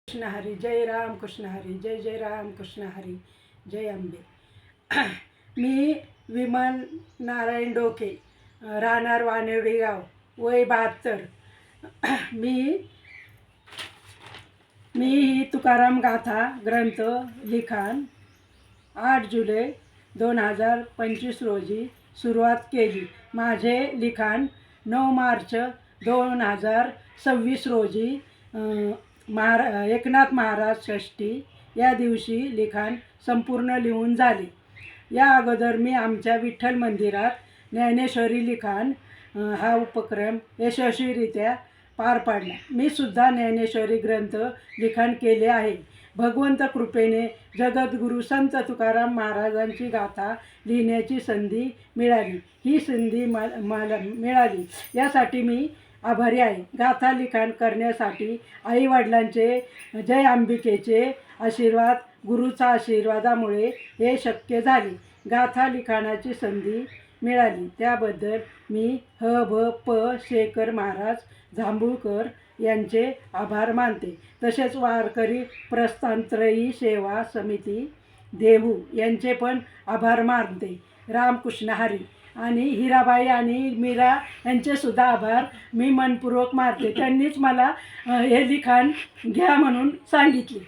कृष्ण हरी, जय राम कृष्ण हरी, जय जय राम कृष्ण हरी, जय अंबे. मी विमल नारायण डोके, राहणार वानेवडी गाव, वय 72. मी ही तुकाराम गाथा ग्रंथ लिखाण 8 जुलै 2025 रोजी सुरुवात केली. माझे लिखाण 9 मार्च 2026 रोजी एकनाथ महाराज षष्ठी या दिवशी लिखाण संपूर्ण लिहून झाले. या अगोदर मी आमच्या विठ्ठल मंदिरात ज्ञानेश्वरी लिखाण हा उपक्रम यशस्वीरित्या पार पाडला. मी सुद्धा ज्ञानेश्वरी ग्रंथ लिखाण केले आहे. भगवंत कृपेने जगद्गुरू संत तुकाराम महाराजांची गाथा लिहिण्याची संधी मिळाली. ही संधी मला मिळाली यासाठी मी आभारी आहे. गाथा लिखाण करण्यासाठी आईवडिलांचे, जय अंबिकेचे आशीर्वाद, गुरुचा आशीर्वादामुळे हे शक्य झाले. गाथा लिखाणाची संधी मिळाली त्याबद्दल मी भ शेखर महाराज जांभूळकर यांचे आभार मानते. तसेच वारकरी प्रस्थानत्रयी सेवा समिती देहू यांचे पण आभार मानते. रामकृष्ण हरी. आणि हिराबाई आणि मीरा यांचेसुद्धा आभार मी मनपूर्वक मानते. त्यांनीच मला हे लिखाण घ्या म्हणून सांगितले.